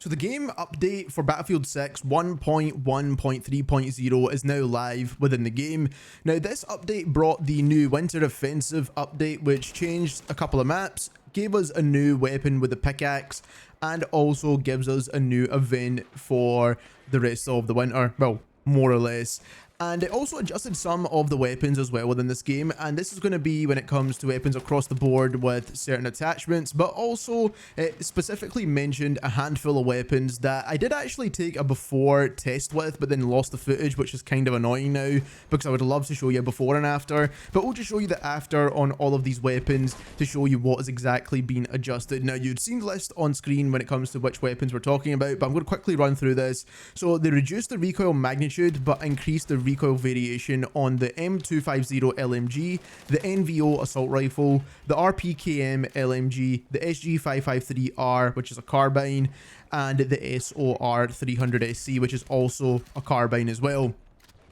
So the game update for Battlefield 6 1.1.3.0 is now live within the game. Now this update brought the new Winter Offensive update, which changed a couple of maps, gave us a new weapon with the pickaxe, and also gives us a new event for the rest of the winter, well, more or less. And it also adjusted some of the weapons as well within this game, and this is going to be when it comes to weapons across the board with certain attachments, but also it specifically mentioned a handful of weapons that I did actually take a before test with, but then lost the footage, which is kind of annoying now because I would love to show you a before and after, but we'll just show you the after on all of these weapons to show you what has exactly been adjusted. Now you'd seen the list on screen when it comes to which weapons we're talking about, but I'm going to quickly run through this. So they reduced the recoil magnitude but increased the recoil variation on the M250 LMG, the NVO assault rifle, the RPKM LMG, the SG553R, which is a carbine, and the SOR 300SC, which is also a carbine as well.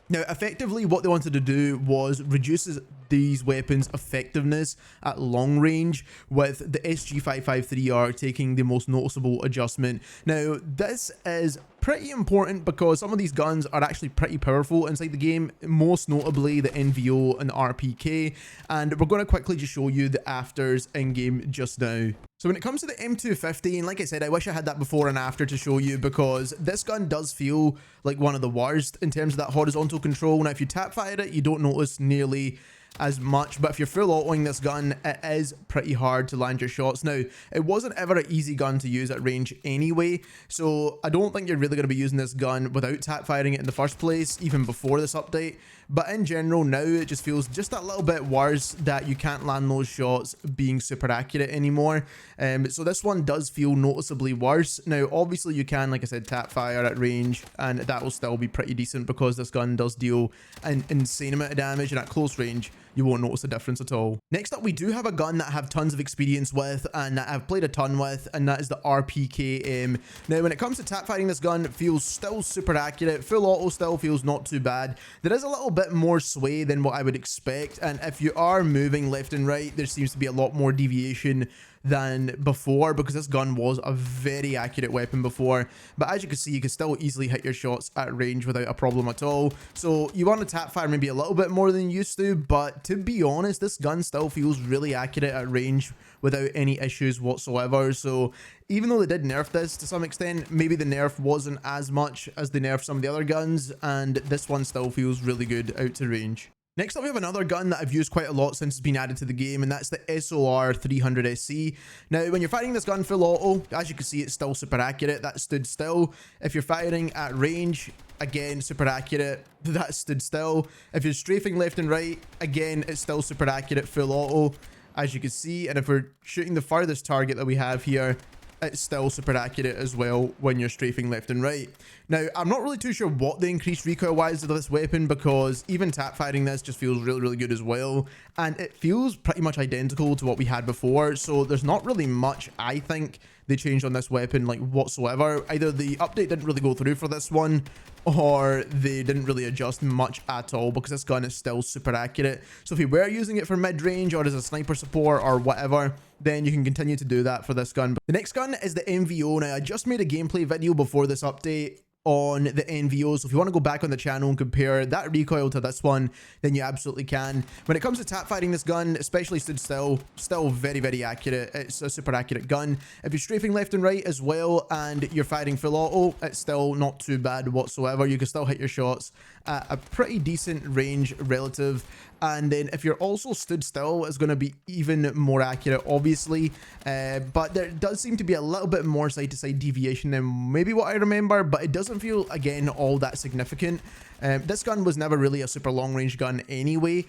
Now, effectively, what they wanted to do was reduce these weapons' effectiveness at long range, with the SG553R taking the most noticeable adjustment. Now, this is pretty important because some of these guns are actually pretty powerful inside the game, most notably the NVO and the RPK, and we're going to quickly just show you the afters in game just now. So when it comes to the M215, like I said, I wish I had that before and after to show you because this gun does feel like one of the worst in terms of that horizontal control. Now, if you tap fire it, you don't notice nearly as much, but if you're full autoing this gun, it is pretty hard to land your shots. Now, it wasn't ever an easy gun to use at range anyway, so I don't think you're really going to be using this gun without tap firing it in the first place, even before this update. But in general, now it just feels just a little bit worse that you can't land those shots being super accurate anymore. So this one does feel noticeably worse. Now, obviously you can, like I said, tap fire at range, and that will still be pretty decent because this gun does deal an insane amount of damage, and at close range, you won't notice a difference at all. Next up, we do have a gun that I have tons of experience with and that I've played a ton with, and that is the RPKM. Now, when it comes to tap firing this gun, it feels still super accurate. Full auto still feels not too bad. There is a little bit more sway than what I would expect, and if you are moving left and right, there seems to be a lot more deviation than before because this gun was a very accurate weapon before, but as you can see, you can still easily hit your shots at range without a problem at all. So you want to tap fire maybe a little bit more than you used to, but to be honest, this gun still feels really accurate at range without any issues whatsoever. So even though they did nerf this to some extent, maybe the nerf wasn't as much as they nerfed some of the other guns, and this one still feels really good out to range. Next up, we have another gun that I've used quite a lot since it's been added to the game, and that's the SOR 300SC. Now, when you're firing this gun full auto, as you can see, it's still super accurate. That stood still. If you're firing at range, again, super accurate. That stood still. If you're strafing left and right, again, it's still super accurate, full auto, as you can see. And if we're shooting the farthest target that we have here, it's still super accurate as well when you're strafing left and right. Now, I'm not really too sure what the increased recoil wise of this weapon, because even tap firing this just feels really good as well, and it feels pretty much identical to what we had before. So there's not really much I think they changed on this weapon like whatsoever. Either the update didn't really go through for this one, or they didn't really adjust much at all, because this gun is still super accurate. So if you were using it for mid-range or as a sniper support or whatever, then you can continue to do that for this gun. The next gun is the NVO. Now, I just made a gameplay video before this update on the NVO, so if you want to go back on the channel and compare that recoil to this one, then you absolutely can. When it comes to tap firing this gun, especially stood still very accurate. It's a super accurate gun. If you're strafing left and right as well and you're firing full auto, it's still not too bad whatsoever. You can still hit your shots at a pretty decent range relative. And then if you're also stood still, it's going to be even more accurate, obviously. But there does seem to be a little bit more side-to-side deviation than maybe what I remember, but it doesn't feel, again, all that significant. This gun was never really a super long-range gun anyway.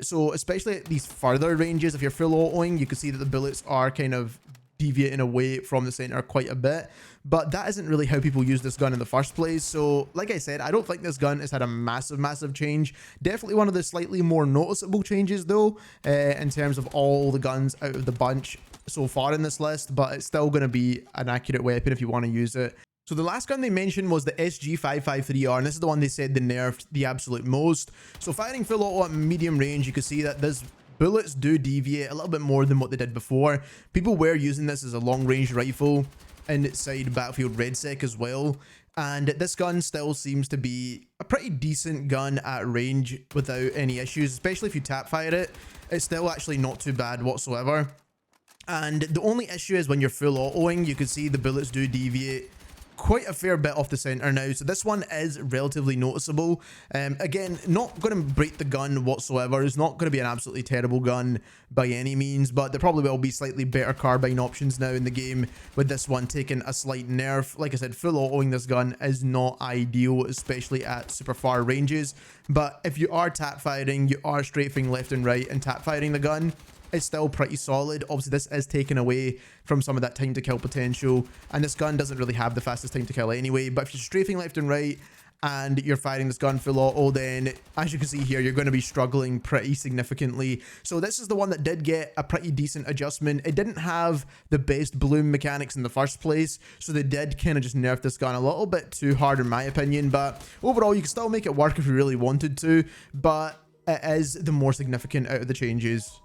So especially at these further ranges, if you're full autoing, you can see that the bullets are kind of deviating away from the center quite a bit, but that isn't really how people use this gun in the first place. So like I said, I don't think this gun has had a massive change. Definitely one of the slightly more noticeable changes though, in terms of all the guns out of the bunch so far in this list, but it's still going to be an accurate weapon if you want to use it. So the last gun they mentioned was the SG553R, and this is the one they said they nerfed the absolute most. So firing full auto at medium range, you can see that this bullets do deviate a little bit more than what they did before. People were using this as a long range rifle inside Battlefield RedSec as well. And this gun still seems to be a pretty decent gun at range without any issues, especially if you tap fire it. It's still actually not too bad whatsoever. And the only issue is when you're full autoing, you can see the bullets do deviate quite a fair bit off the center now, so this one is relatively noticeable. Again, not going to break the gun whatsoever. It's not going to be an absolutely terrible gun by any means, but there probably will be slightly better carbine options now in the game, with this one taking a slight nerf. Like I said, full autoing this gun is not ideal, especially at super far ranges, but if you are tap firing, you are strafing left and right and tap firing the gun, it's still pretty solid. Obviously, this is taken away from some of that time to kill potential, and this gun doesn't really have the fastest time to kill anyway. But if you're strafing left and right and you're firing this gun full auto, then as you can see here, you're going to be struggling pretty significantly. So this is the one that did get a pretty decent adjustment. It didn't have the best bloom mechanics in the first place, so they did kind of just nerf this gun a little bit too hard in my opinion. But overall, you can still make it work if you really wanted to, but it is the more significant out of the changes.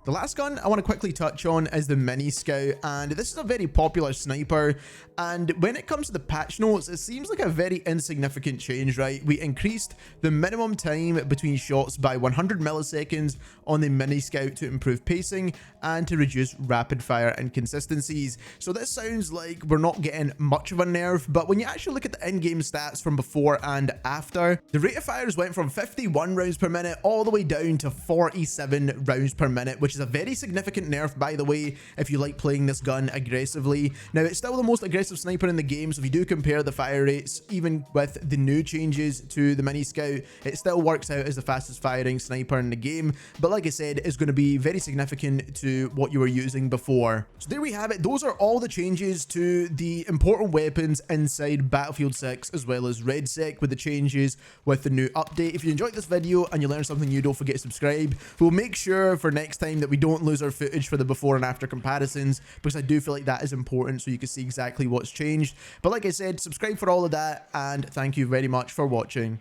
The last gun I want to quickly touch on is the Mini Scout, and this is a very popular sniper, and when it comes to the patch notes, it seems like a very insignificant change, right? We increased the minimum time between shots by 100 milliseconds on the Mini Scout to improve pacing and to reduce rapid fire inconsistencies. So this sounds like we're not getting much of a nerf, but when you actually look at the in-game stats from before and after, the rate of fires went from 51 rounds per minute all the way down to 47 rounds per minute, which is a very significant nerf, by the way, if you like playing this gun aggressively. Now, it's still the most aggressive sniper in the game, so if you do compare the fire rates, even with the new changes to the Mini Scout, it still works out as the fastest firing sniper in the game. But like I said, it's going to be very significant to what you were using before. So there we have it. Those are all the changes to the important weapons inside Battlefield 6 as well as RedSec, with the changes with the new update. If you enjoyed this video and you learned something new, don't forget to subscribe. We'll make sure for next time that we don't lose our footage for the before and after comparisons, because I do feel like that is important so you can see exactly what's changed. But like I said, subscribe for all of that, and thank you very much for watching.